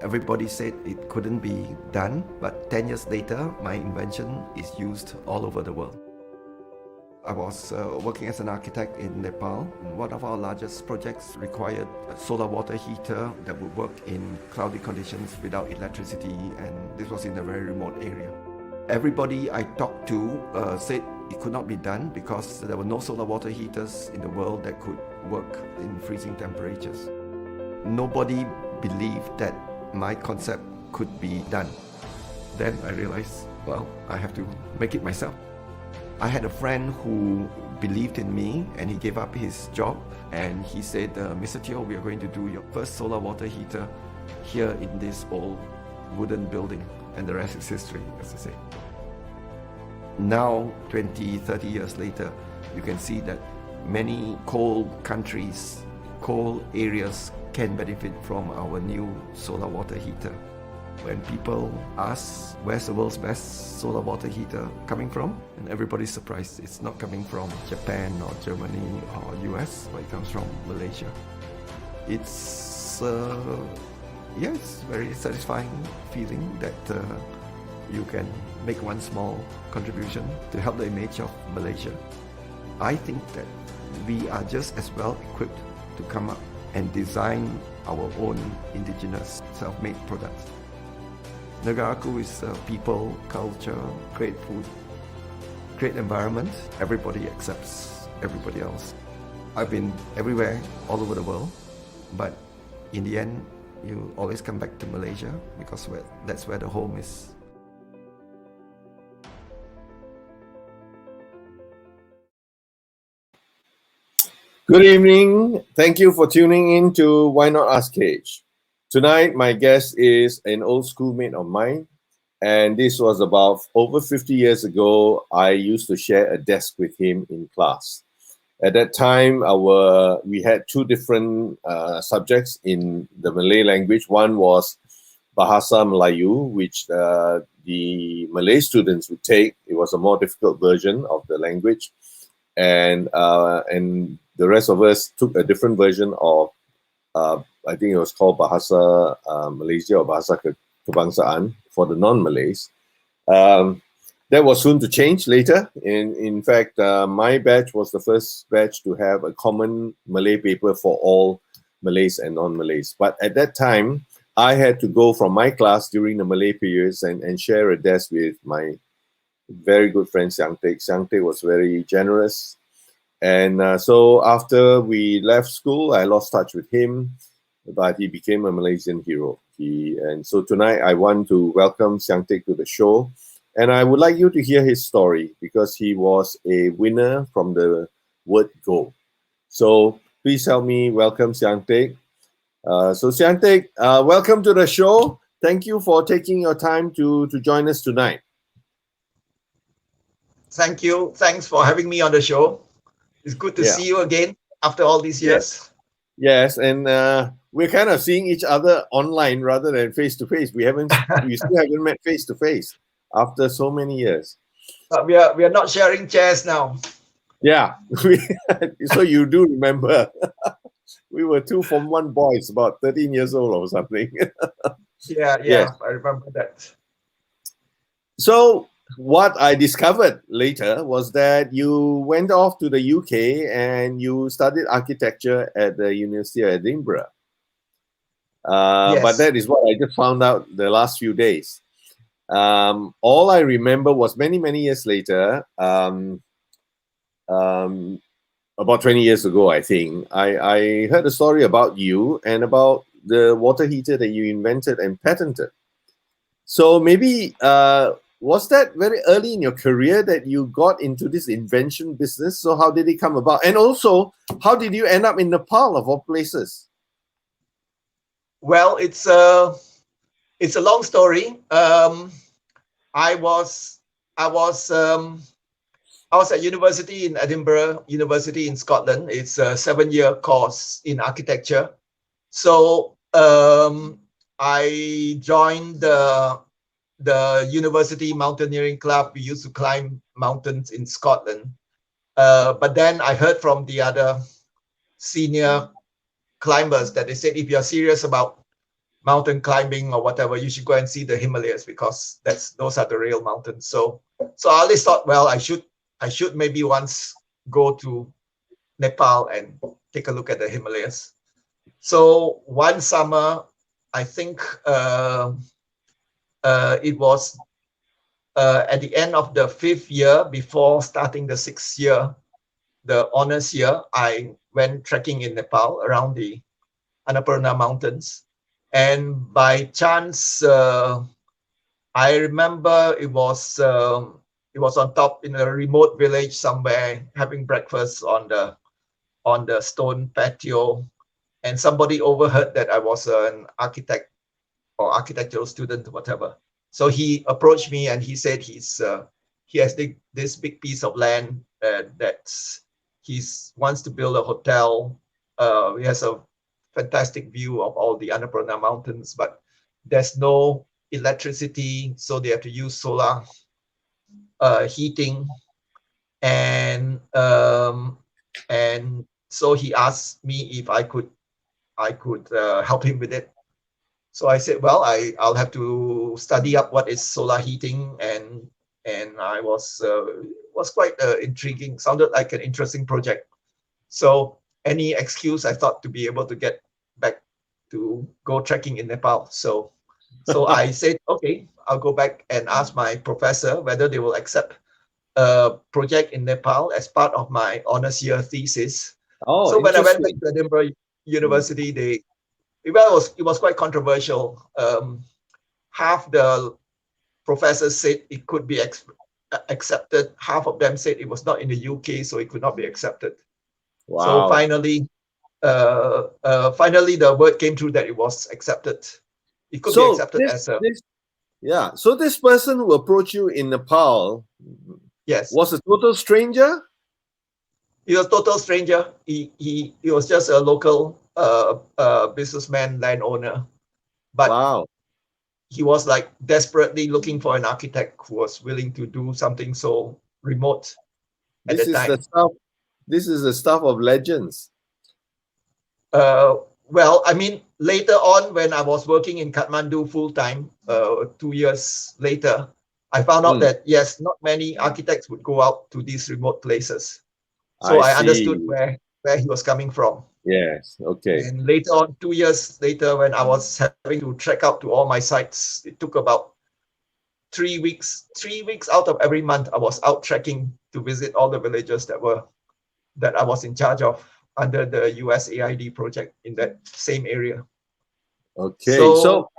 Everybody said it couldn't be done, but 10 years later, my invention is used all over the world. I was working as an architect in Nepal. One of our largest projects required a solar water heater that would work in cloudy conditions without electricity, and this was in a very remote area. Everybody I talked to said it could not be done because there were no solar water heaters in the world that could work in freezing temperatures. Nobody believed that my concept could be done. Then I realized, well, I have to make it myself. I had a friend who believed in me, and he gave up his job and he said, Mr. Teoh, we are going to do your first solar water heater here in this old wooden building, and the rest is history, as I say. Now, 20, 30 years later, you can see that many cold countries, cold areas can benefit from our new solar water heater. When people ask, where's the world's best solar water heater coming from? And everybody's surprised. It's not coming from Japan or Germany or US, but it comes from Malaysia. It's it's very satisfying feeling that you can make one small contribution to help the image of Malaysia. I think that we are just as well equipped to come up and design our own indigenous self-made products. Negaraku is people, culture, great food, great environment. Everybody accepts everybody else. I've been everywhere, all over the world, but in the end, you always come back to Malaysia because that's where the home is. Good evening. Thank you for tuning in to Why Not Ask Cage. Tonight, my guest is an old schoolmate of mine, and this was about over 50 years ago. I used to share a desk with him in class. At that time, we had two different subjects in the Malay language. One was Bahasa Melayu, which the Malay students would take. It was a more difficult version of the language, and the rest of us took a different version of, I think it was called Bahasa Malaysia or Bahasa Kebangsaan for the non-Malays. That was soon to change later. In fact, my batch was the first batch to have a common Malay paper for all Malays and non-Malays. But at that time, I had to go from my class during the Malay periods and share a desk with my very good friend Siang Teck. Siang Teck was very generous. And so after we left school, I lost touch with him, but he became a Malaysian hero. And so tonight I want to welcome Siang Teck to the show. And I would like you to hear his story because he was a winner from the word go. So please help me welcome Siang Teck. So Siang Teck, welcome to the show. Thank you for taking your time to join us tonight. Thank you. Thanks for having me on the show. It's good to see you again after all these years. Yes, and we're kind of seeing each other online rather than face to face. We still haven't met face to face after so many years. We are not sharing chairs now. Yeah, so you do remember. We were two Form 1 boys, about 13 years old or something. Yeah, yes. I remember that. So what I discovered later was that you went off to the UK and you studied architecture at the University of Edinburgh. Yes. But that is what I just found out the last few days. All I remember was many, many years later, about 20 years ago, I think, I heard a story about you and about the water heater that you invented and patented. So maybe was that very early in your career that you got into this invention business? So how did it come about? And also, how did you end up in Nepal of all places? Well, it's a long story. I was at university in Edinburgh, University in Scotland. It's a 7-year course in architecture. So I joined the university mountaineering club. We used to climb mountains in Scotland. But then I heard from the other senior climbers that they said, if you're serious about mountain climbing or whatever, you should go and see the Himalayas, because those are the real mountains. So I always thought, well, I should maybe once go to Nepal and take a look at the Himalayas. So one summer, I think it was at the end of the 5th year, before starting the 6th year, the honors year, I went trekking in Nepal around the Annapurna Mountains. And by chance, I remember it was on top in a remote village somewhere, having breakfast on the stone patio, and somebody overheard that I was an architect or architectural student, whatever. So he approached me and he said he has this big piece of land that he wants to build a hotel. He has a fantastic view of all the Annapurna Mountains, but there's no electricity, so they have to use solar heating. And so he asked me if I could help him with it. So I said, well, I'll have to study up what is solar heating, and I was quite intriguing. Sounded like an interesting project. So any excuse I thought to be able to get back to go trekking in Nepal. So I said, okay, I'll go back and ask my professor whether they will accept a project in Nepal as part of my honors year thesis. Oh, so when I went back to Edinburgh University, it was quite controversial. Half the professors said it could be accepted. Half of them said it was not in the UK, so it could not be accepted. Wow. So finally, the word came through that it was accepted. It could be accepted as a... Yeah. So this person who approached you in Nepal, yes, was a total stranger? He was a total stranger. He was just a local businessman, landowner. But wow, he was like desperately looking for an architect who was willing to do something so remote at the time. This is the stuff of legends. Well, I mean, later on, when I was working in Kathmandu full-time, 2 years later, I found out that, yes, not many architects would go out to these remote places. So I understood where he was coming from. Yes, okay. And later on, 2 years later, when I was having to trek out to all my sites, it took about 3 weeks. 3 weeks out of every month, I was out trekking to visit all the villages that I was in charge of under the USAID project in that same area. Okay, so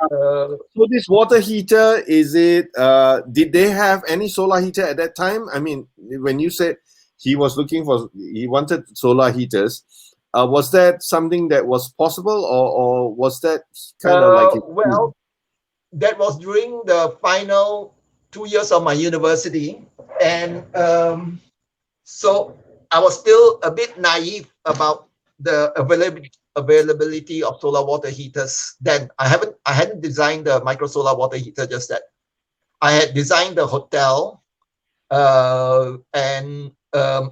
this water heater, is it, did they have any solar heater at that time? I mean, when you said he wanted solar heaters, was that something that was possible, or was that kind of like... Well, that was during the final 2 years of my university. And so I was still a bit naive about the availability of solar water heaters. Then I hadn't designed the Microsolar Water Heater just that. I had designed the hotel, and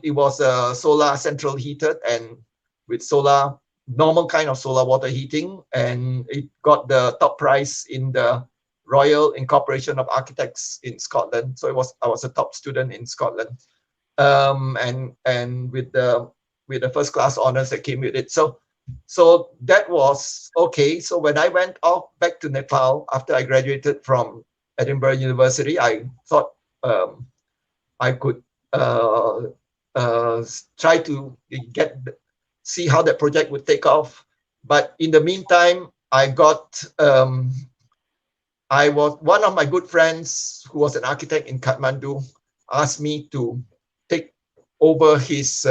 it was a solar central heated and with solar, normal kind of solar water heating, and it got the top prize in the Royal Incorporation of Architects in Scotland. So I was a top student in Scotland, and with the first class honors that came with it. So that was okay. So when I went off back to Nepal after I graduated from Edinburgh University, I thought I could try to see how that project would take off. But in the meantime, one of my good friends who was an architect in Kathmandu asked me to take over his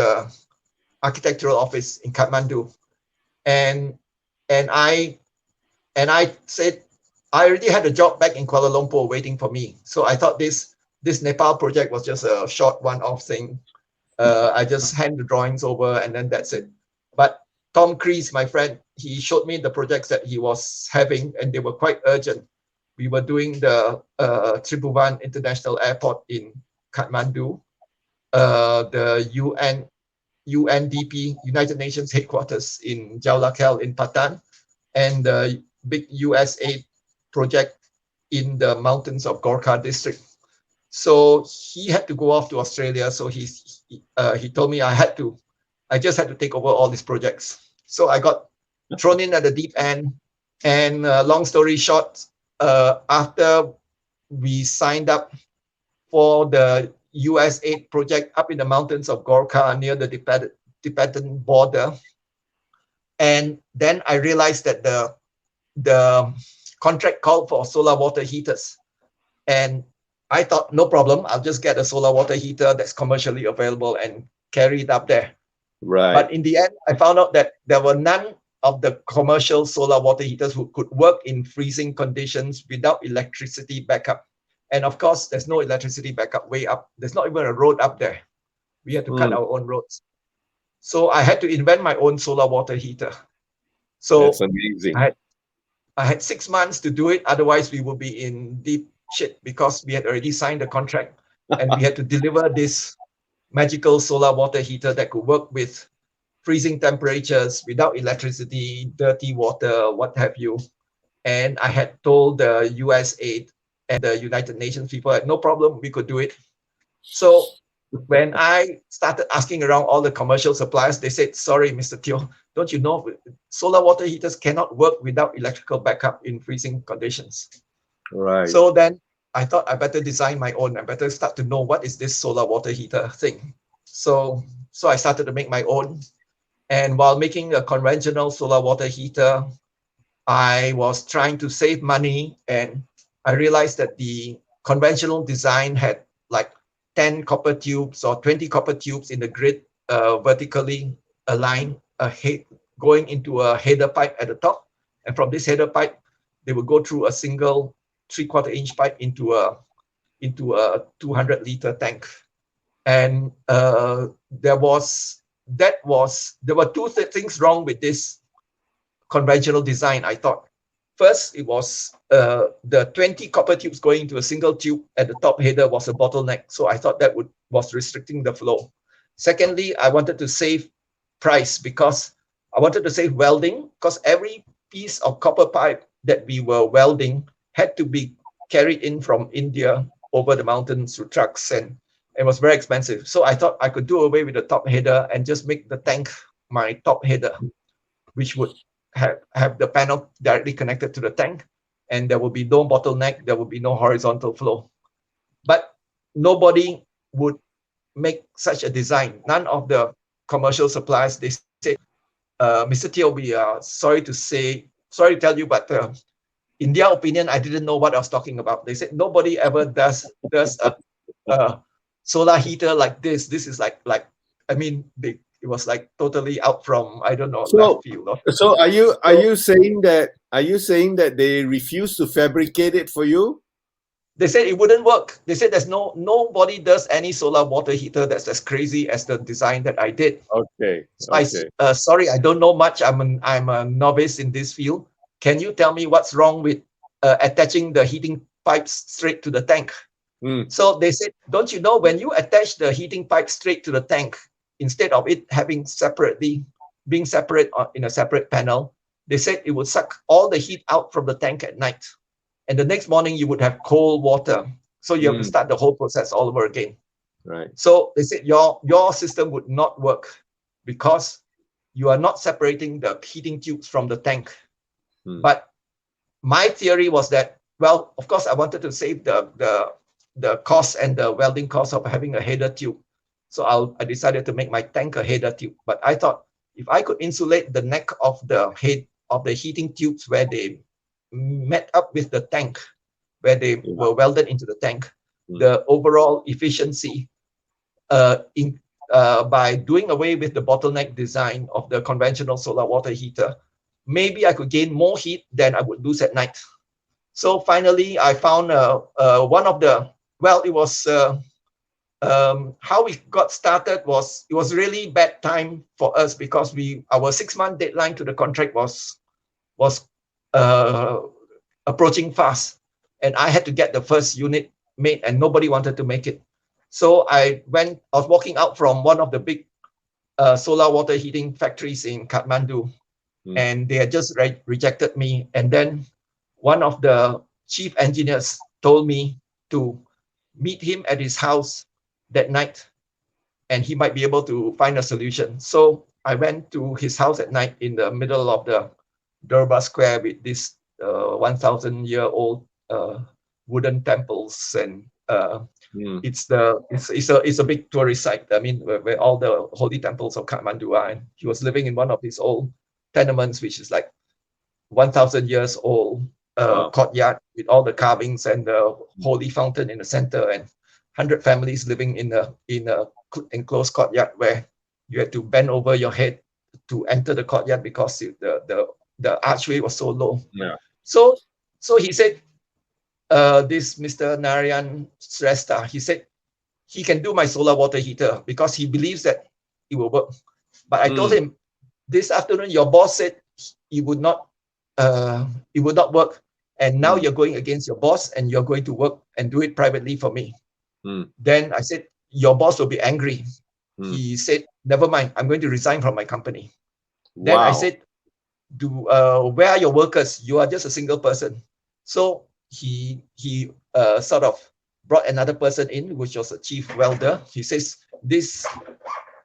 architectural office in Kathmandu. And I said, I already had a job back in Kuala Lumpur waiting for me. So I thought this Nepal project was just a short one-off thing. I just hand the drawings over and then that's it. But Tom Crease, my friend, he showed me the projects that he was having, and they were quite urgent. We were doing the Tribhuvan International Airport in Kathmandu, the UNDP, United Nations headquarters in Jaulakhel in Patan, and the big USA project in the mountains of Gorkha district. So he had to go off to Australia. So he told me I just had to take over all these projects. So I got thrown in at the deep end. And long story short, after we signed up for the US aid project up in the mountains of Gorkha near the Tibetan border, and then I realized that the contract called for solar water heaters, and I thought, no problem, I'll just get a solar water heater that's commercially available and carry it up there. Right. But in the end, I found out that there were none of the commercial solar water heaters who could work in freezing conditions without electricity backup. And of course, there's no electricity backup way up. There's not even a road up there. We had to cut our own roads. So I had to invent my own solar water heater. So that's amazing. I had 6 months to do it. Otherwise, we would be in deep shit because we had already signed the contract and we had to deliver this magical solar water heater that could work with freezing temperatures, without electricity, dirty water, what have you. And I had told the US aid and the United Nations people, no problem, we could do it. So when I started asking around all the commercial suppliers, they said, sorry, Mr. Teoh, don't you know, solar water heaters cannot work without electrical backup in freezing conditions. Right. So then I thought I better design my own. I better start to know what is this solar water heater thing. So I started to make my own. And while making a conventional solar water heater, I was trying to save money, and I realized that the conventional design had like 10 copper tubes or 20 copper tubes in the grid, vertically aligned, going into a header pipe at the top. And from this header pipe, they would go through a single 3/4 inch pipe into a 200-liter tank. And there were two things wrong with this conventional design, I thought. First, it was the 20 copper tubes going into a single tube at the top header was a bottleneck. So I thought that was restricting the flow. Secondly, I wanted to save price because I wanted to save welding, because every piece of copper pipe that we were welding had to be carried in from India over the mountains through trucks, and it was very expensive. So I thought I could do away with the top header and just make the tank my top header, which would have the panel directly connected to the tank, and there will be no bottleneck, there will be no horizontal flow. But nobody would make such a design. None of the commercial suppliers. They said, Mr. Teoh, we are sorry to tell you, but in their opinion, I didn't know what I was talking about. They said nobody ever does a solar heater like this. This is like I mean, it was like totally out from, I don't know, left field. So are you saying that they refused to fabricate it for you? They said it wouldn't work. They said there's nobody does any solar water heater that's as crazy as the design that I did. Okay. Sorry, I don't know much. I'm a novice in this field. Can you tell me what's wrong with attaching the heating pipes straight to the tank? So they said, don't you know, when you attach the heating pipe straight to the tank, instead of it having being separate in a separate panel, they said it would suck all the heat out from the tank at night. And the next morning you would have cold water. So you have to start the whole process all over again. Right. So they said your system would not work because you are not separating the heating tubes from the tank. But my theory was that, well, of course, I wanted to save the cost and the welding cost of having a header tube. So I decided to make my tank a header tube. But I thought if I could insulate the neck of the head of the heating tubes where they met up with the tank, where they were welded into the tank, the overall efficiency by doing away with the bottleneck design of the conventional solar water heater, maybe I could gain more heat than I would lose at night. So finally, I found one of the, well, it was how we got started was, it was really bad time for us because our 6-month deadline to the contract was approaching fast, and I had to get the first unit made, and nobody wanted to make it. So I was walking out from one of the big solar water heating factories in Kathmandu, and they had just rejected me. And then one of the chief engineers told me to meet him at his house that night, and he might be able to find a solution. So I went to his house at night in the middle of the Durbar Square with this 1,000-year-old wooden temples, and it's a big tourist site. I mean, where all the holy temples of Kathmandu are. And he was living in one of his old tenements, which is like 1,000 years old courtyard with all the carvings and the holy fountain in the center, and 100 families living in a enclosed courtyard where you had to bend over your head to enter the courtyard because the archway was so low. Yeah. So he said, this Mr. Narayan Shrestha, he said he can do my solar water heater because he believes that it will work. But I told him, this afternoon your boss said it would not work, and now you're going against your boss and you're going to work and do it privately for me. Then I said, your boss will be angry. He said, never mind, I'm going to resign from my company. Then I said, where are your workers? You are just a single person. So he sort of brought another person in, which was a chief welder. He says, this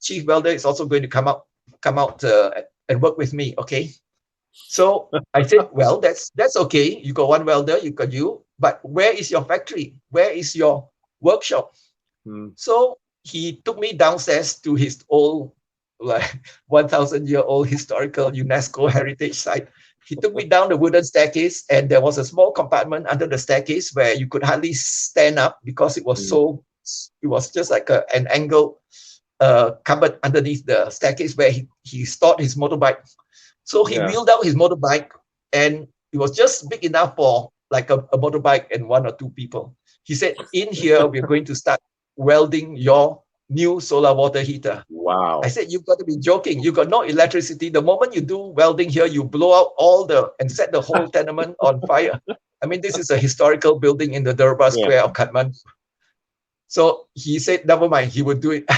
chief welder is also going to come out and work with me, okay? So I said, well, that's okay. You got one welder, you got you, but where is your factory? Where is your workshop? So he took me downstairs to his old, like 1,000-year-old historical UNESCO heritage site. He took me down the wooden staircase, and there was a small compartment under the staircase where you could hardly stand up because it was it was just like an angled cupboard underneath the staircase where he stored his motorbike. So he wheeled out his motorbike, and it was just big enough for like a motorbike and one or two people. He said, in here, we're going to start welding your new solar water heater. Wow. I said, you've got to be joking. You got no electricity. The moment you do welding here, you blow out and set the whole tenement on fire. I mean, this is a historical building in the Durbar Square of Kathmandu. So he said, never mind, he would do it.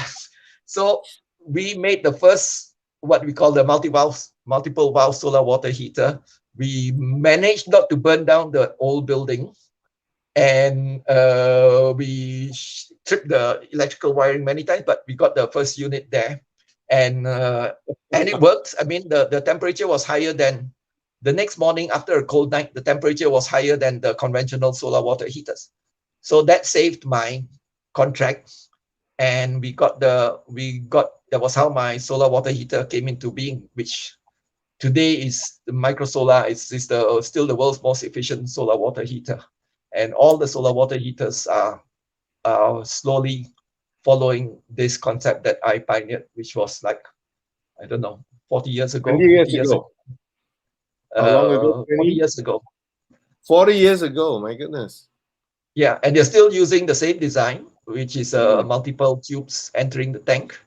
So we made the first, what we call the multiple valve solar water heater. We managed not to burn down the old building, and we tripped the electrical wiring many times, but we got the first unit there, and it worked. I mean, the temperature was higher than the next morning after a cold night. The temperature was higher than the conventional solar water heaters, so that saved my contract. And that was how my solar water heater came into being, which today is the Microsolar. It's still the world's most efficient solar water heater. And all the solar water heaters are slowly following this concept that I pioneered, which was like, I don't know, 40 years ago. 20 years ago. How long ago? 40 years ago. 40 years ago, my goodness. Yeah, and they're still using the same design, which is multiple tubes entering the tank.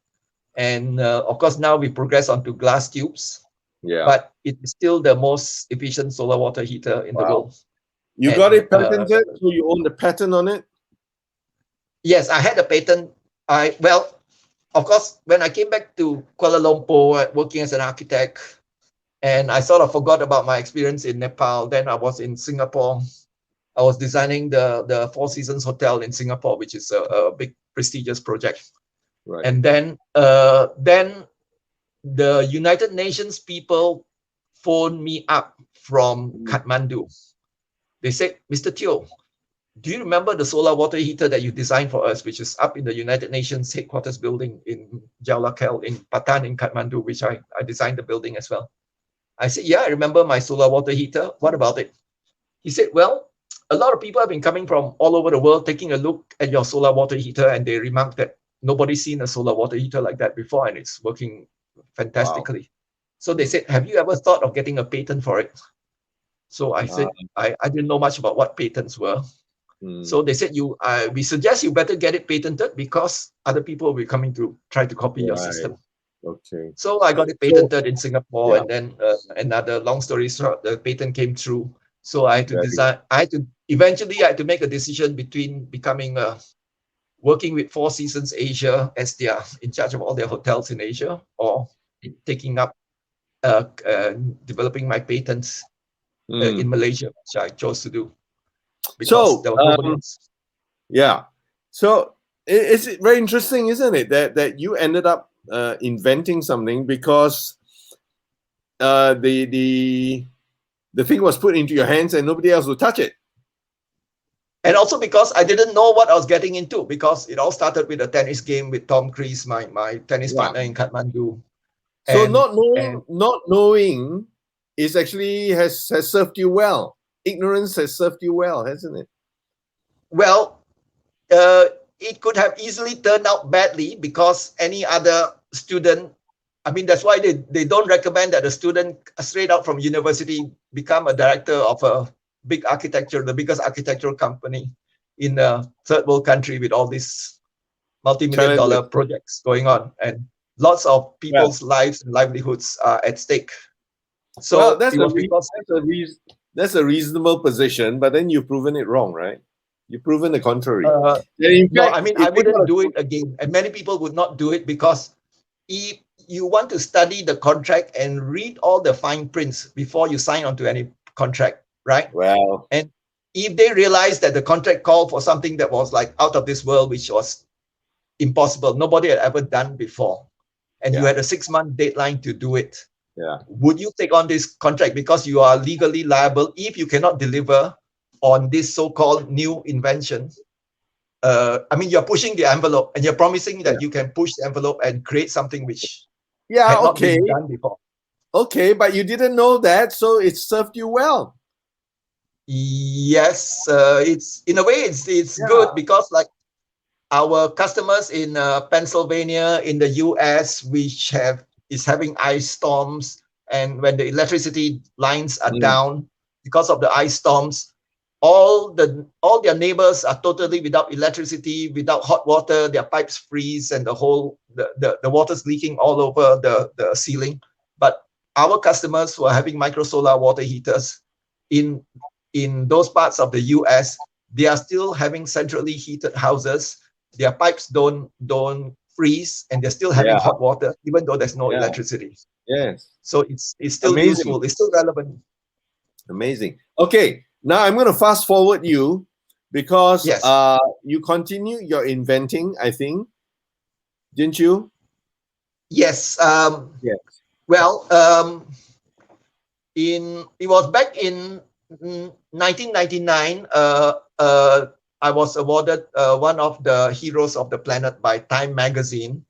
And of course, now we progress onto glass tubes. Yeah. But it's still the most efficient solar water heater in the world. You got it patented, so you own the patent on it? Yes, I had a patent. Well, of course, when I came back to Kuala Lumpur working as an architect, and I sort of forgot about my experience in Nepal. Then I was in Singapore. I was designing the Four Seasons Hotel in Singapore, which is a big prestigious project. Right. And then the United Nations people phoned me up from Kathmandu. They said, Mr. Teoh, do you remember the solar water heater that you designed for us, which is up in the United Nations headquarters building in Jaulakel in Patan in Kathmandu, which I designed the building as well. I said, yeah, I remember my solar water heater. What about it? He said, well, a lot of people have been coming from all over the world taking a look at your solar water heater, and they remarked that nobody's seen a solar water heater like that before, and it's working fantastically. Wow. So they said, have you ever thought of getting a patent for it? So I said, I didn't know much about what patents were. So they said, we suggest you better get it patented because other people will be coming to try to copy your system. Okay. So I got it patented in Singapore, and then another long story short, the patent came through. So I had to design. Eventually I had to make a decision between working with Four Seasons Asia as they are in charge of all their hotels in Asia, or taking up developing my patents Mm. in Malaysia, which I chose to do because So, there was nobody else. yeah. So it's very interesting, isn't it, that you ended up inventing something because the thing was put into your hands and nobody else would touch it. And also because I didn't know what I was getting into, because it all started with a tennis game with Tom Creese, my tennis partner in Kathmandu. So And- not knowing is actually has served you well. Ignorance has served you well, hasn't it? Well, it could have easily turned out badly, because any other student, I mean, that's why they don't recommend that a student straight out from university become a director of a big the biggest architectural company in a third world country with all these multi-million dollar projects going on, and lots of people's lives and livelihoods are at stake. So that's a reasonable position, but then you've proven it wrong, right? You've proven the contrary. No, I mean, I wouldn't do it again, and many people would not do it, because if you want to study the contract and read all the fine prints before you sign onto any contract, right? Well, and if they realize that the contract called for something that was like out of this world, which was impossible, nobody had ever done before, and you had a 6-month deadline to do it, would you take on this contract? Because you are legally liable if you cannot deliver on this so-called new invention. I mean, you're pushing the envelope, and you're promising that you can push the envelope and create something which had not been done before. Okay, but you didn't know that, so it served you well. Yes, it's in a way it's good, because like our customers in Pennsylvania, in the US, which is having ice storms, and when the electricity lines are down because of the ice storms, all their neighbors are totally without electricity, without hot water. Their pipes freeze, and the water's leaking all over the ceiling. But our customers who are having microsolar water heaters in those parts of the US, they are still having centrally heated houses. Their pipes don't freeze, and they're still having hot water, even though there's no electricity. Yes. So it's still useful. It's still relevant. Amazing. Okay, now I'm going to fast forward you, because you continue your inventing, I think, didn't you? Yes. Yes. Well, it was back in 1999. I was awarded one of the heroes of the planet by Time magazine,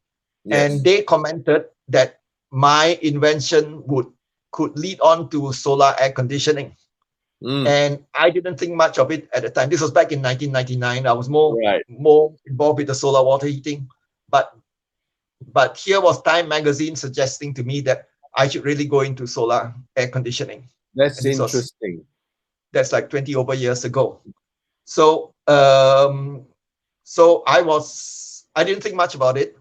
and they commented that my invention could lead on to solar air conditioning. And I didn't think much of it at the time. This was back in 1999. I was more involved with the solar water heating, but here was Time magazine suggesting to me that I should really go into solar air conditioning. That's interesting. That's like 20 over years ago. So so I didn't think much about it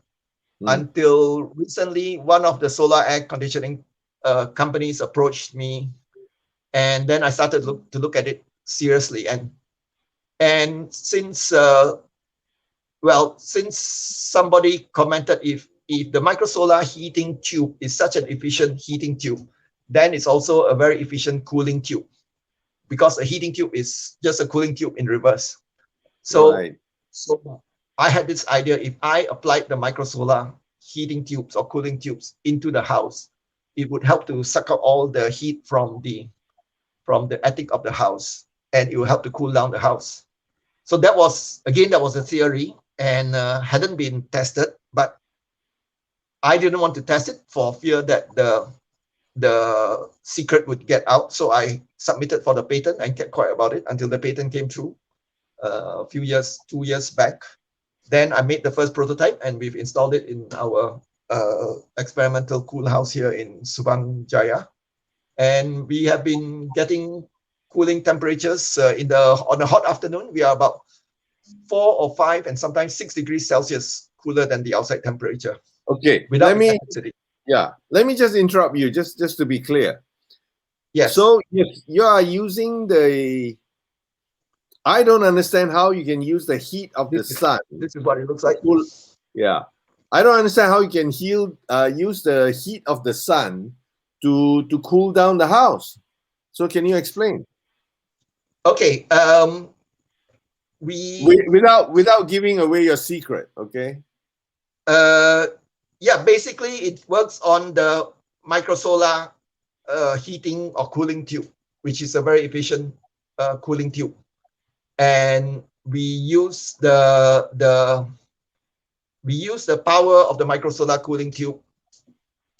until recently. One of the solar air conditioning companies approached me, and then I started to look at it seriously. And since somebody commented, if the microsolar heating tube is such an efficient heating tube, then it's also a very efficient cooling tube, because a heating tube is just a cooling tube in reverse. So I had this idea: if I applied the microsolar heating tubes or cooling tubes into the house, it would help to suck out all the heat from the attic of the house, and it will help to cool down the house. So that was a theory, and hadn't been tested, but I didn't want to test it for fear that the secret would get out. So I submitted for the patent and kept quiet about it until the patent came through a few years, 2 years back. Then I made the first prototype, and we've installed it in our experimental cool house here in Subang Jaya. And we have been getting cooling temperatures on a hot afternoon. We are about 4 or 5 and sometimes 6 degrees Celsius cooler than the outside temperature. Okay, let me just interrupt you, just to be clear. Yes. So you are using I don't understand how you can use the heat of the sun. This is what it looks like. I don't understand how you can use the heat of the sun to cool down the house. So can you explain? Okay. Without giving away your secret, okay? Yeah, basically it works on the microsolar heating or cooling tube, which is a very efficient cooling tube, and we use the power of the microsolar cooling tube,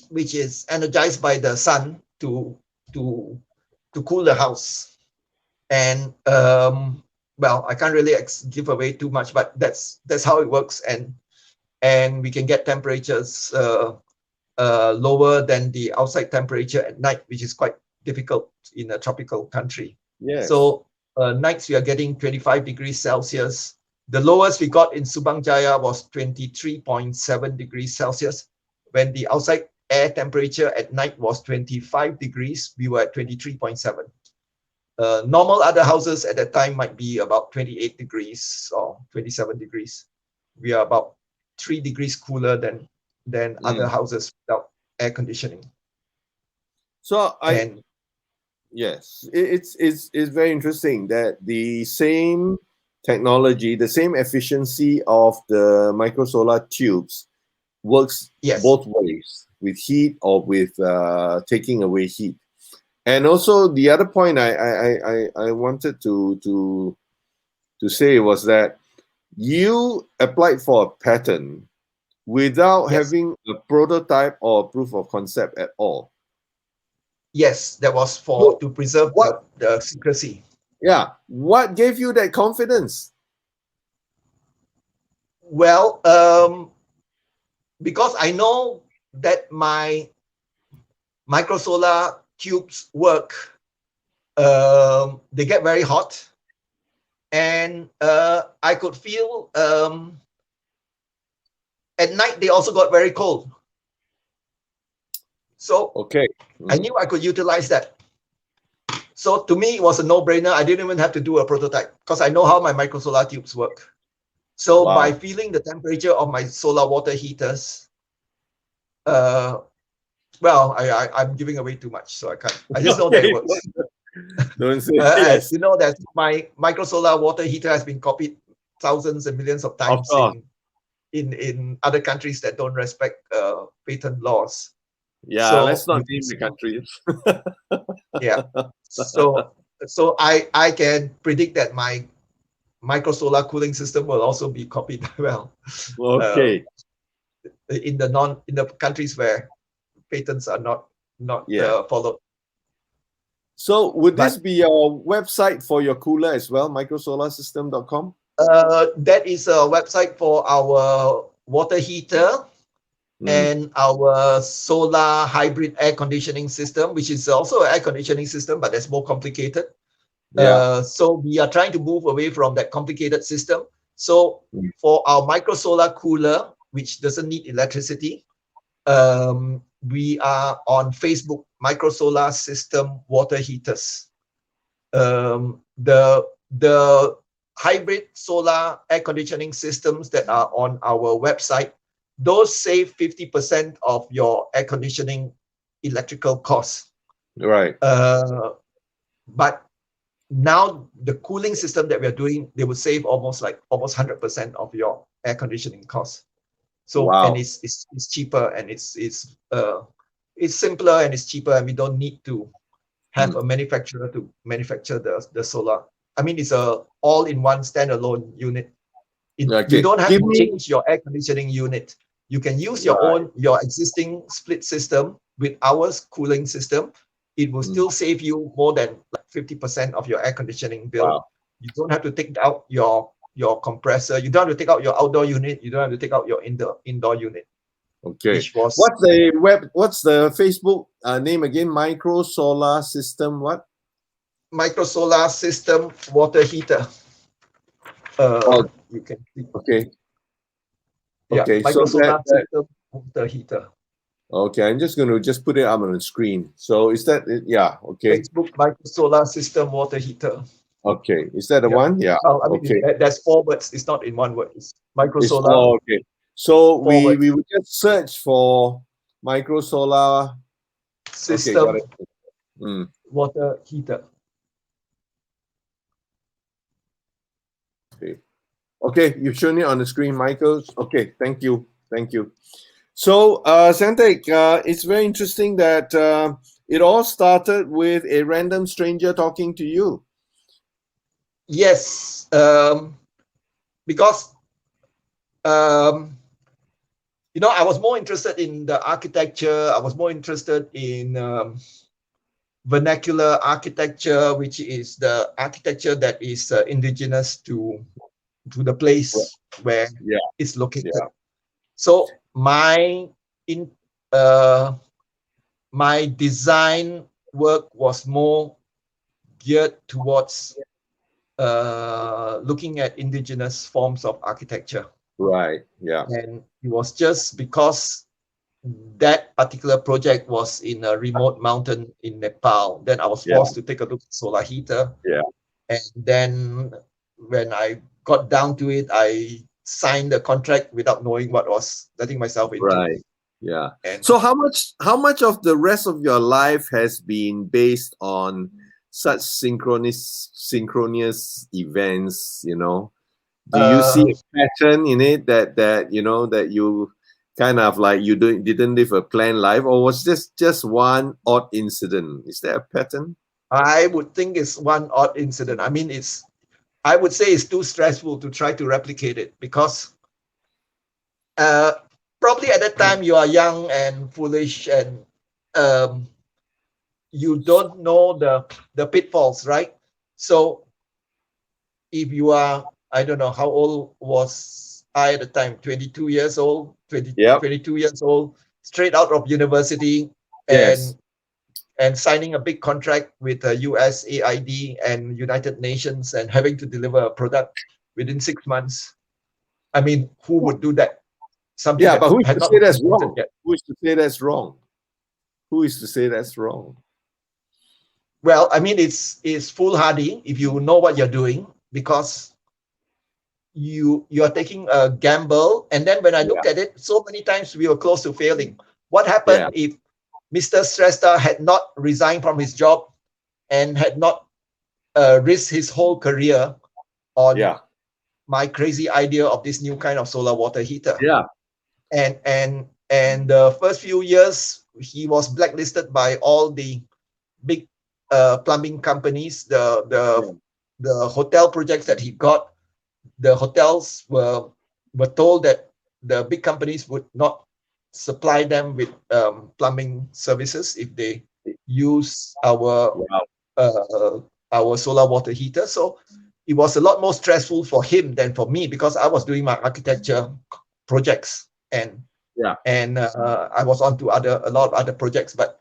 which is energized by the sun to cool the house. And well, I can't really give away too much, but that's how it works, and we can get temperatures lower than the outside temperature at night, which is quite difficult in a tropical country. Yes. So nights we are getting 25 degrees Celsius. The lowest we got in Subang Jaya was 23.7 degrees Celsius. When the outside air temperature at night was 25 degrees, we were at 23.7. Normal other houses at that time might be about 28 degrees or 27 degrees. We are about 3 degrees cooler than other houses without air conditioning. So yes, it's very interesting that the same technology, the same efficiency of the microsolar tubes works both ways, with heat or with taking away heat. And also the other point I wanted to say was that you applied for a patent without having a prototype or proof of concept at all. Yes, that was to preserve the secrecy. Yeah. What gave you that confidence? Well, because I know that my microsolar tubes work. They get very hot, and I could feel at night they also got very cold. So I knew I could utilize that. So to me, it was a no-brainer. I didn't even have to do a prototype because I know how my microsolar tubes work. So by feeling the temperature of my solar water heaters, well, I'm giving away too much, so I can't. I just know that it works. Don't say yes. You know that my microsolar water heater has been copied thousands and millions of times in other countries that don't respect patent laws. Yeah, so, let's not name the countries. Yeah. So I can predict that my microsolar cooling system will also be copied well. Okay. In the countries where patents are not followed. So would this be your website for your cooler as well, microsolarsystem.com? That is a website for our water heater and our solar hybrid air conditioning system, which is also an air conditioning system, but that's more complicated. So we are trying to move away from that complicated system. So for our microsolar cooler, which doesn't need electricity, we are on Facebook, Microsolar System Water Heaters. The hybrid solar air conditioning systems that are on our website, those save 50% of your air conditioning electrical costs. Right. But now the cooling system that we are doing, they will save almost 100% of your air conditioning costs. So and it's cheaper, and it's simpler, and it's cheaper, and we don't need to have a manufacturer to manufacture the solar. I mean, it's a all-in-one standalone unit. You don't have to change your air conditioning unit. You can use your existing split system with our cooling system. It will still save you more than 50% of your air conditioning bill. Wow. You don't have to take out your compressor. You don't have to take out your outdoor unit. You don't have to take out your indoor unit. Okay. What's the Facebook name again? Microsolar System what? Microsolar System Water Heater. You can see. Okay. Yeah, okay. Microsolar System Water Heater. Okay, I'm just going to put it up on the screen. So is that it? Yeah. Okay. Facebook Microsolar System Water Heater. Okay, is that the one? Yeah. Well, I mean, that's 4 words. It's not in one word. It's Microsolar. Oh, okay. So we would just search for Microsolar system it. water heater. Okay, you've shown it on the screen, Michael. Okay, thank you. So, Siang Teck, it's very interesting that it all started with a random stranger talking to you. Yes, because I was more interested in the architecture. I was more interested in vernacular architecture, which is the architecture that is indigenous to the place where it's located. Yeah. So my design work was more geared towards looking at indigenous forms of architecture. Right. Yeah. And it was just because that particular project was in a remote mountain in Nepal. Then I was forced to take a look at solar heater. Yeah. And then when I got down to it, I signed the contract without knowing what I was letting myself into. Right. Yeah. And so how much of the rest of your life has been based on such synchronous events, Do you see a pattern in it that you kind of like you didn't live a planned life, or was this just one odd incident? Is there a pattern? I would think it's one odd incident. I mean, I would say it's too stressful to try to replicate it because probably at that time you are young and foolish and you don't know the pitfalls, right? So if you are, I don't know, how old was I at the time? 22 years old, 22 years old, straight out of university, and signing a big contract with USAID and United Nations and having to deliver a product within 6 months. I mean, who would do that? Something but who is to say that's wrong? Who is to say that's wrong? Who is to say that's wrong? Well, I mean, it's foolhardy if you know what you're doing, because you are taking a gamble. And then when I looked at it, so many times we were close to failing. What happened if Mr. Shrestha had not resigned from his job and had not risked his whole career on my crazy idea of this new kind of solar water heater? And the first few years, he was blacklisted by all the big plumbing companies. The hotel projects that he got, the hotels were told that the big companies would not supply them with plumbing services if they use our solar water heater. So it was a lot more stressful for him than for me, because I was doing my architecture projects and I was on to a lot of other projects. But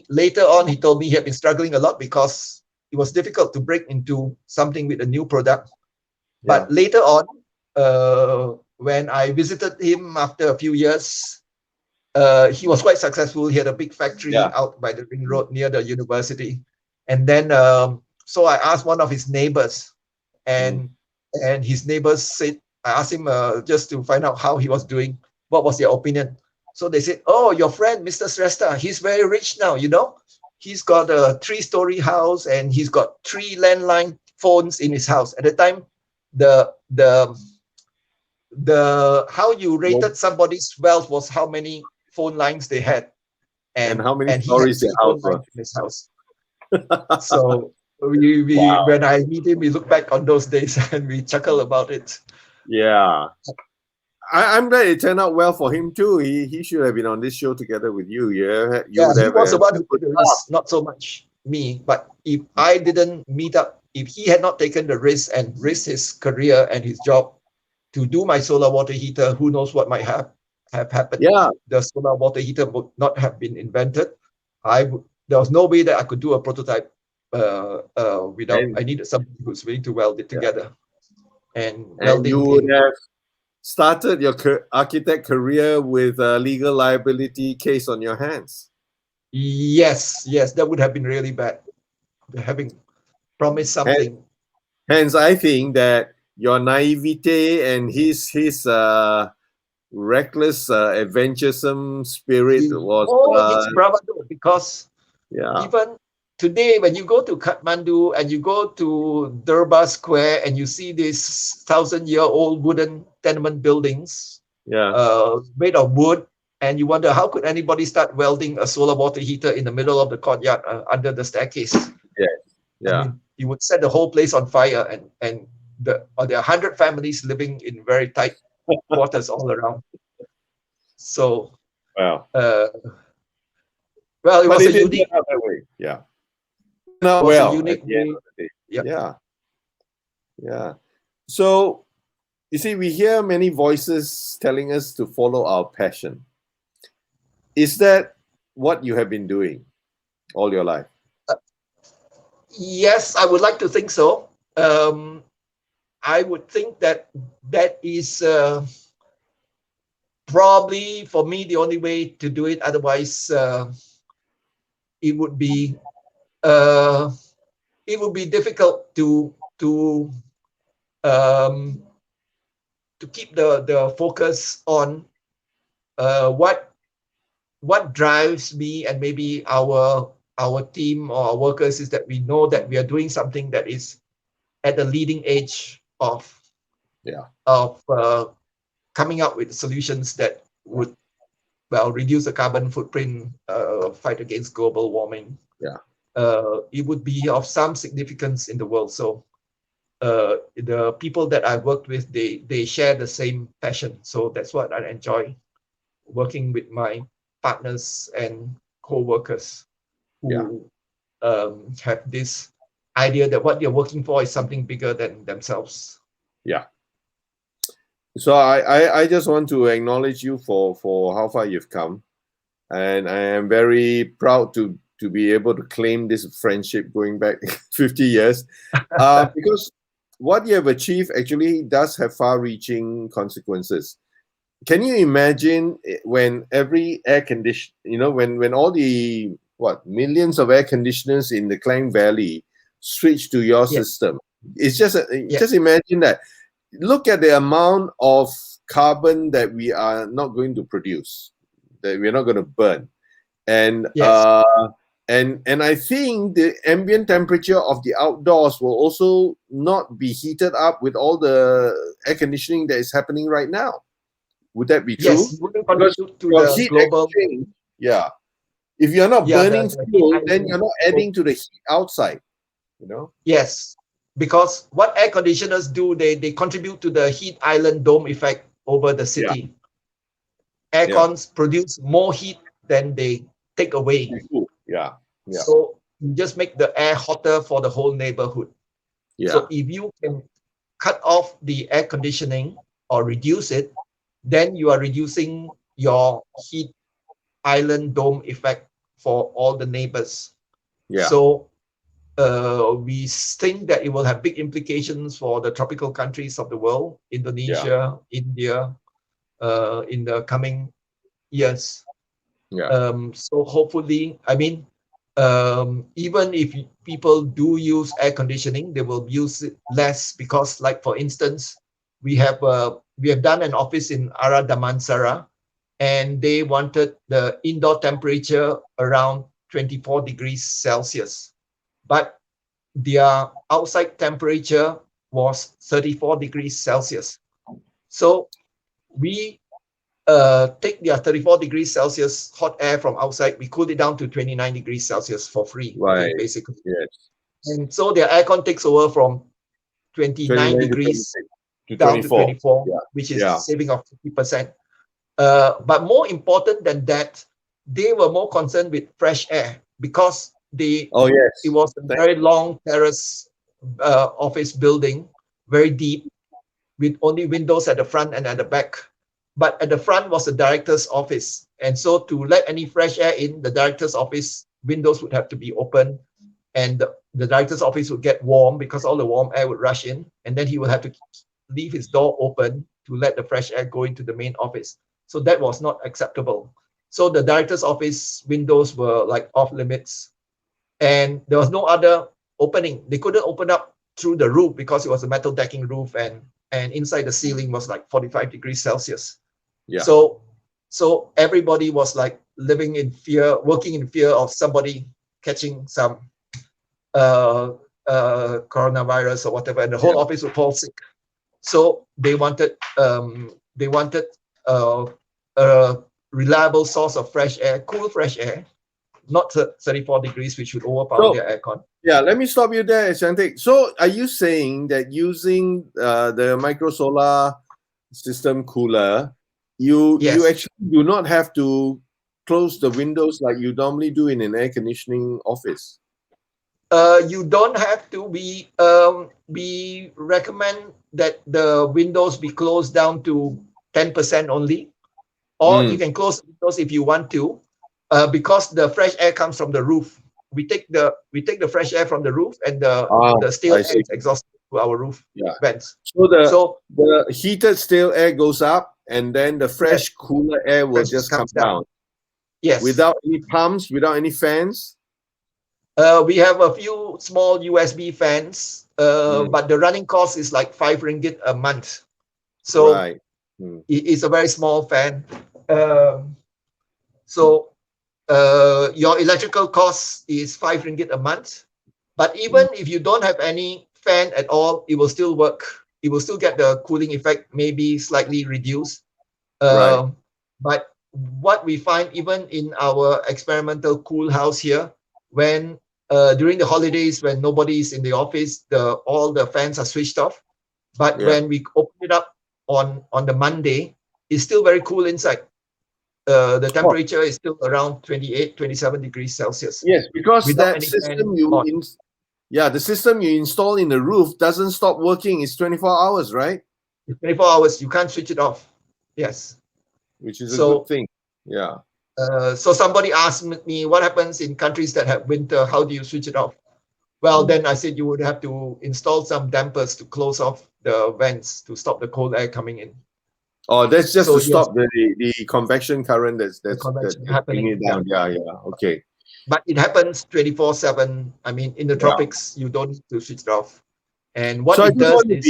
later on he told me he had been struggling a lot because it was difficult to break into something with a new product. But later on, when I visited him after a few years, he was quite successful. He had a big factory out by the ring road near the university. And then so I asked one of his neighbors, and his neighbors said, I asked him just to find out how he was doing, what was their opinion. So they said, oh, your friend, Mr. Shrestha, he's very rich now, He's got a 3-story house and he's got 3 landline phones in his house. At the time, the how you rated somebody's wealth was how many phone lines they had. And how many stories they had in his house. So when I meet him, we look back on those days and we chuckle about it. Yeah. I'm glad it turned out well for him too. He should have been on this show together with you. He was the one who took the risk, not so much me. But if I didn't meet up, if he had not taken the risk and risked his career and his job to do my solar water heater, who knows what might have happened. The solar water heater would not have been invented. There was no way that I could do a prototype without. I needed somebody who's willing to weld it together. And you would have started your architect career with a legal liability case on your hands. Yes, that would have been really bad. Having promised something. Hence, I think that your naivete and his reckless, adventuresome spirit was. It's bravado, because Yeah. even today, when you go to Kathmandu and you go to Durbar Square and you see these 1,000-year-old wooden tenement buildings Yeah. made of wood, and you wonder how could anybody start welding a solar water heater in the middle of the courtyard under the staircase? Yes. Yeah. I mean, you would set the whole place on fire, and there are 100 families living in very tight quarters all around. So, Wow. well, it But was it a didn't unique. turn out that way. Yeah. Not was a well unique at the end way. of the day. Yep. Yeah. Yeah. So you see, we hear many voices telling us to follow our passion. Is that what you have been doing all your life? Yes, I would like to think so. I would think that is probably for me the only way to do it. Otherwise, it would be difficult to keep the focus on what drives me and maybe our team or our workers, is that we know that we are doing something that is at the leading edge of coming up with solutions that would reduce the carbon footprint, fight against global warming. It would be of some significance in the world. So the people that I worked with, they share the same passion. So that's what I enjoy, working with my partners and co-workers who have this idea that what they're working for is something bigger than themselves. Yeah. So I just want to acknowledge you for how far you've come, and I am very proud to be able to claim this friendship going back 50 years, because what you have achieved actually does have far-reaching consequences. Can you imagine when every air condition, when all the millions of air conditioners in the Klang Valley switch to your system? It's just just imagine that. Look at the amount of carbon that we are not going to produce, that we're not going to burn, and and I think the ambient temperature of the outdoors will also not be heated up with all the air conditioning that is happening right now. Would that be true? Yes, wouldn't contribute to the heat global. Exchange, if you're not burning fuel, then you're not adding to the heat outside. Yes, because what air conditioners do, they contribute to the heat island dome effect over the city. Air cons produce more heat than they take away. So you just make the air hotter for the whole neighborhood. So if you can cut off the air conditioning or reduce it, then you are reducing your heat island dome effect for all the neighbors. So we think that it will have big implications for the tropical countries of the world, Indonesia, India, in the coming years. So hopefully, I mean, even if people do use air conditioning, they will use it less, because, like, for instance, we have done an office in Ara Damansara, and they wanted the indoor temperature around 24 degrees Celsius. But their outside temperature was 34 degrees Celsius. So we take their 34 degrees Celsius hot air from outside, we cool it down to 29 degrees Celsius for free, basically. And so their aircon takes over from 29 degrees down to 24, which is a saving of 50%. But more important than that, they were more concerned with fresh air, because it was a very long terrace office building, very deep, with only windows at the front and at the back. But at the front was the director's office. And so to let any fresh air in, the director's office windows would have to be open, and the director's office would get warm because all the warm air would rush in, and then he would have to leave his door open to let the fresh air go into the main office. So that was not acceptable. So the director's office windows were like off limits, and there was no other opening. They couldn't open up through the roof because it was a metal decking roof, and inside the ceiling was like 45 degrees Celsius. Yeah. So everybody was like living in fear, working in fear of somebody catching some coronavirus or whatever, and the whole office would fall sick. So they wanted a reliable source of fresh air, cool fresh air, not 34 degrees, which would overpower their aircon. Yeah, let me stop you there, Siang Teck. So are you saying that using the microsolar system cooler, you actually do not have to close the windows like you normally do in an air conditioning office? You don't have to. We recommend that the windows be closed down to 10% only, or you can close the windows if you want to, because the fresh air comes from the roof. We take the fresh air from the roof, and the stale air is exhausted to our roof vents. So the heated stale air goes up, and then the fresh cooler air will just come down. Yes. Without any pumps, without any fans. We have a few small USB fans, but the running cost is like 5 ringgit a month. So it's a very small fan. So your electrical cost is 5 ringgit a month. But even if you don't have any fan at all, it will still work. It will still get the cooling effect, maybe slightly reduced. But what we find, even in our experimental cool house here, when during the holidays, when nobody is in the office, all the fans are switched off. But when we open it up on the Monday, it's still very cool inside. The temperature is still around 28, 27 degrees Celsius. Yes, because that system the system you install in the roof doesn't stop working. It's 24 hours, right? It's 24 hours. You can't switch it off. Yes. Which is a good thing. Yeah. So somebody asked me, what happens in countries that have winter? How do you switch it off? Well, then I said you would have to install some dampers to close off the vents to stop the cold air coming in. Oh, that's just to stop the convection current that's happening. It down. Yeah. Okay. But it happens 24/7. I mean, in the tropics, you don't need to switch it off. And what it does is,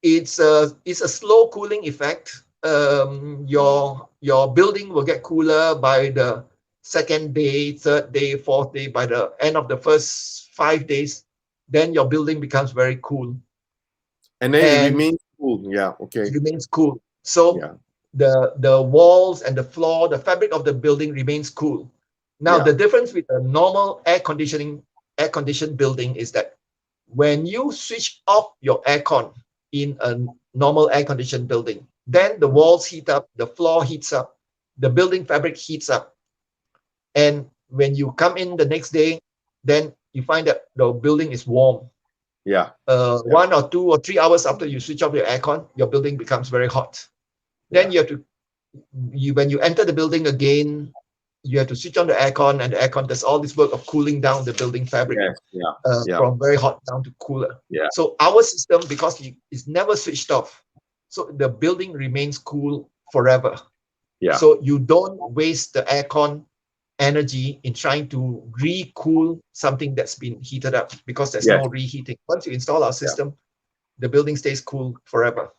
it's a slow cooling effect. Your building will get cooler by the second day, third day, fourth day. By the end of the first 5 days, then your building becomes very cool. And then it remains cool. Yeah, okay. It remains cool. So the walls and the floor, the fabric of the building remains cool. Now, the difference with a normal air-conditioned building is that when you switch off your aircon in a normal air-conditioned building, then the walls heat up, the floor heats up, the building fabric heats up. And when you come in the next day, then you find that the building is warm. 1 or 2 or 3 hours after you switch off your aircon, your building becomes very hot. Then you have to, when you enter the building again, you have to switch on the aircon, and the aircon does all this work of cooling down the building fabric from very hot down to cooler. So our system, because it's never switched off, so the building remains cool forever. So you don't waste the aircon energy in trying to re-cool something that's been heated up, because there's no reheating. Once you install our system, the building stays cool forever.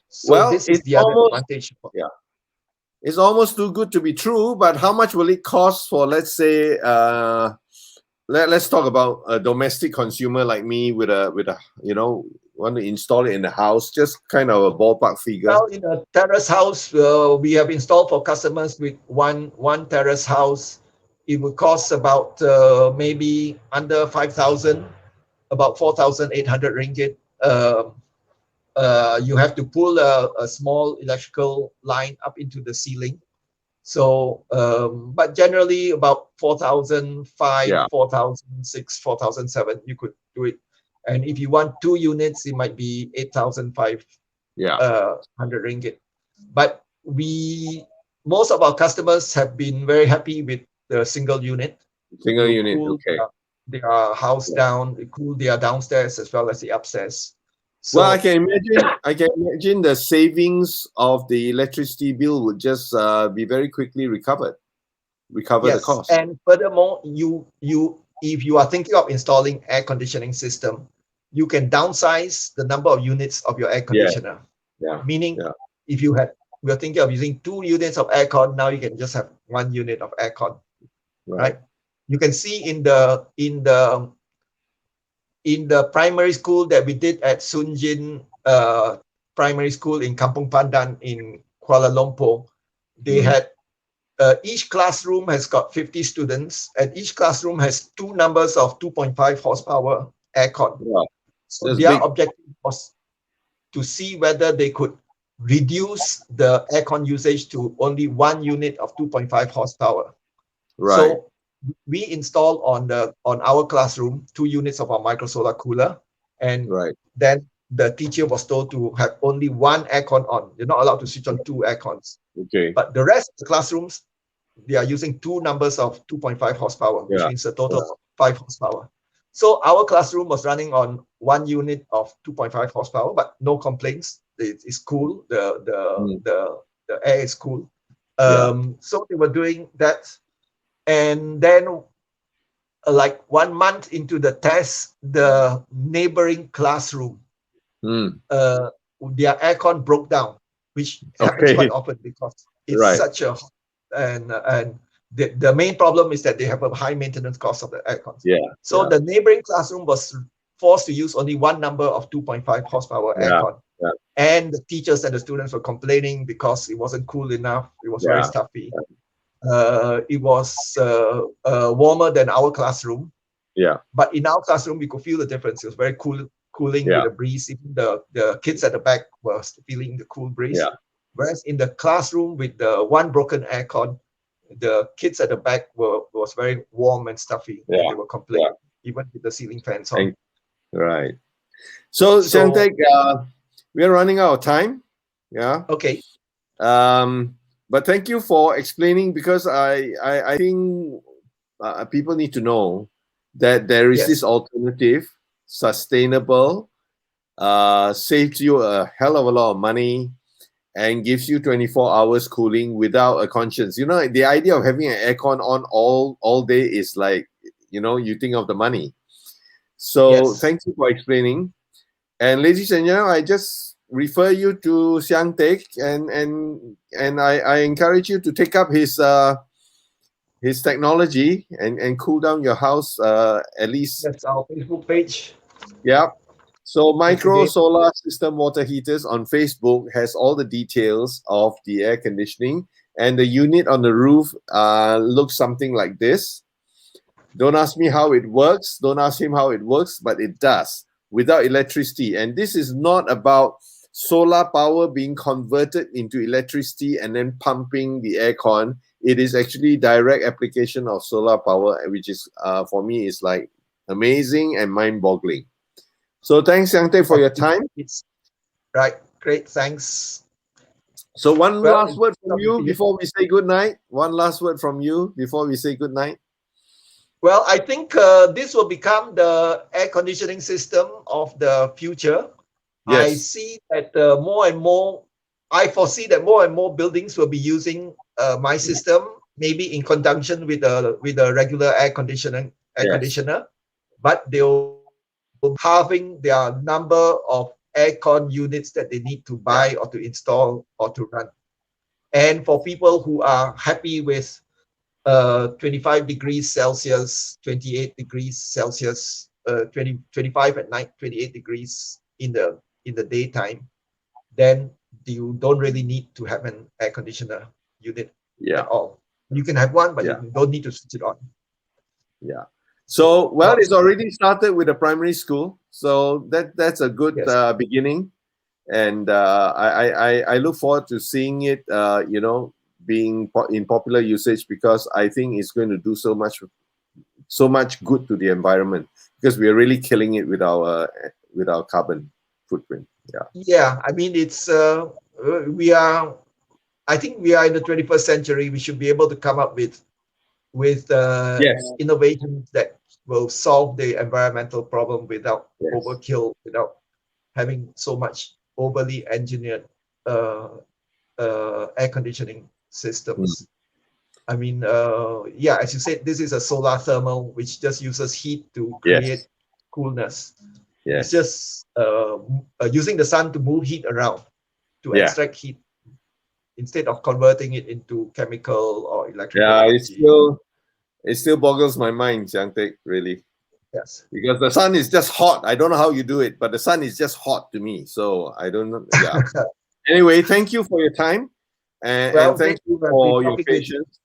So this is the other advantage. It's almost too good to be true, but how much will it cost for, let's say, let's talk about a domestic consumer like me with a want to install it in the house, just kind of a ballpark figure. Well, in a terrace house, we have installed for customers with one terrace house. It would cost about maybe under 5,000, about 4,800 ringgit. You have to pull a small electrical line up into the ceiling. So, but generally about 4,500, 4,600, 4,700, you could do it. And if you want 2 units, it might be 8,500 ringgit. But most of our customers have been very happy with the single unit. Single unit, okay. Their house down, they cool their downstairs as well as the upstairs. So, well, I can imagine the savings of the electricity bill would just be very quickly recover the cost. And furthermore, if you are thinking of installing air conditioning system, you can downsize the number of units of your air conditioner. Meaning, if we're thinking of using 2 units of aircon, now you can just have 1 unit of aircon, right? You can see in the primary school that we did at Sunjin Primary School in Kampung Pandan in Kuala Lumpur, they had each classroom has got 50 students, and each classroom has 2 numbers of 2.5 horsepower aircon. So their objective was to see whether they could reduce the aircon usage to only 1 unit of 2.5 horsepower. So we installed on our classroom 2 units of our microsolar cooler, and then the teacher was told to have only 1 aircon on. You're not allowed to switch on 2 aircons. But the rest of the classrooms, they are using 2 numbers of 2.5 horsepower, which means a total of 5 horsepower. So our classroom was running on 1 unit of 2.5 horsepower, but no complaints. It's cool. The air is cool. So they were doing that. And then like 1 month into the test, the neighboring classroom, their aircon broke down, which happens quite often because it's such a and the main problem is that they have a high maintenance cost of the aircon. So the neighboring classroom was forced to use only 1 number of 2.5 horsepower aircon. And the teachers and the students were complaining because it wasn't cool enough. It was very stuffy. It was warmer than our classroom. But in our classroom, we could feel the difference. It was very cooling with the breeze. Even the kids at the back were feeling the cool breeze. Whereas in the classroom with the 1 broken aircon, the kids at the back was very warm and stuffy. And they were complaining, even with the ceiling fans on. So Siang Teck, we are running out of time. Okay. But thank you for explaining, because I think people need to know that there is this alternative, sustainable, saves you a hell of a lot of money, and gives you 24 hours cooling without a conscience. You know, the idea of having an aircon on all day is like, you know, you think of the money. So thank you for explaining. And ladies and gentlemen, I just refer you to Siang Teck, and I encourage you to take up his technology and cool down your house at least. That's our Facebook page. So Microsolar System Water Heaters on Facebook has all the details of the air conditioning, and the unit on the roof looks something like this. Don't ask me how it works. Don't ask him how it works, but it does without electricity. And this is not about solar power being converted into electricity and then pumping the aircon. It is actually direct application of solar power, which is for me is like amazing and mind-boggling. So thanks, Siang Teck, for your time. Great, thanks. So one last word from you before we say good night. One last word from you before we say good night. Well, I think this will become the air conditioning system of the future. I see that more and more, I foresee that more and more buildings will be using my system, maybe in conjunction with a regular air conditioner, but they'll halving their number of aircon units that they need to buy or to install or to run. And for people who are happy with 25 degrees Celsius, 28 degrees Celsius, 25 at night, 28 degrees in the daytime, then you don't really need to have an air conditioner unit at all. You can have one, but you don't need to switch it on. So, well, it's already started with the primary school, so that's a good beginning, and I look forward to seeing it, you know, being in popular usage, because I think it's going to do so much good to the environment, because we are really killing it with our carbon footprint. I mean, it's I think we are in the 21st century. We should be able to come up with innovations that will solve the environmental problem without overkill, without having so much overly engineered air conditioning systems. I mean, as you said, this is a solar thermal, which just uses heat to create coolness. It's Yes. just using the sun to move heat around to Yeah. extract heat instead of converting it into chemical or electrical Yeah, energy. it still boggles my mind, Siang Teck, really. Yes. Because the sun is just hot. I don't know how you do it, but the sun is just hot to me. So I don't know. Yeah. Anyway, thank you for your time. And thank you for your patience.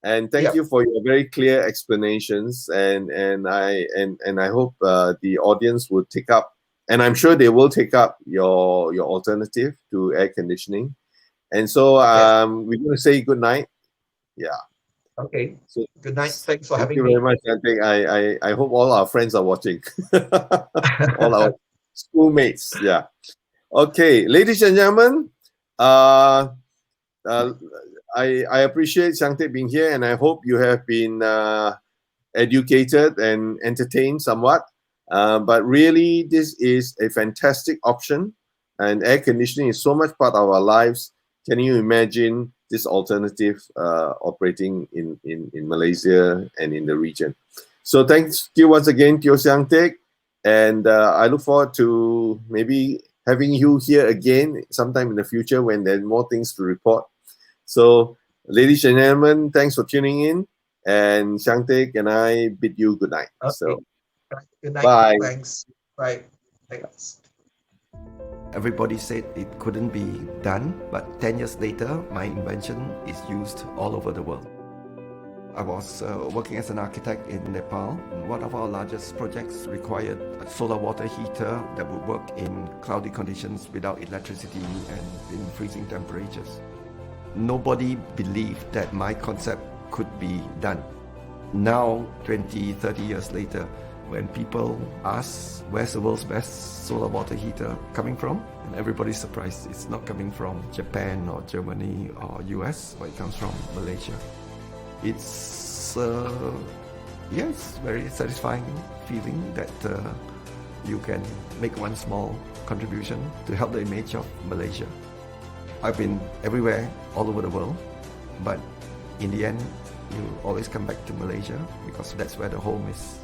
And thank you for your very clear explanations. And I hope the audience will take up, and I'm sure they will take up your alternative to air conditioning. And so we're going to say good night. Yeah. Okay. So, good night. Thanks for thank having you me. very much, Antek. I hope all our friends are watching. All our schoolmates. Yeah. Okay, ladies and gentlemen, I appreciate Siang Teck being here, and I hope you have been educated and entertained somewhat. But really, this is a fantastic option, and air conditioning is so much part of our lives. Can you imagine this alternative operating in Malaysia and in the region? So thanks you once again, Teoh Siang Teck, and I look forward to maybe having you here again sometime in the future when there's more things to report. So, ladies and gentlemen, thanks for tuning in. And Siang Teck and I bid you good night. Okay. So, good night. bye. Thanks. Bye. Thanks. Everybody said it couldn't be done, but 10 years later, my invention is used all over the world. I was working as an architect in Nepal. One of our largest projects required a solar water heater that would work in cloudy conditions without electricity and in freezing temperatures. Nobody believed that my concept could be done. Now, 20, 30 years later, when people ask where's the world's best solar water heater coming from, and everybody's surprised it's not coming from Japan or Germany or US, but it comes from Malaysia. It's yes, very satisfying feeling that you can make one small contribution to help the image of Malaysia. I've been everywhere, all over the world, but in the end, you always come back to Malaysia because that's where the home is.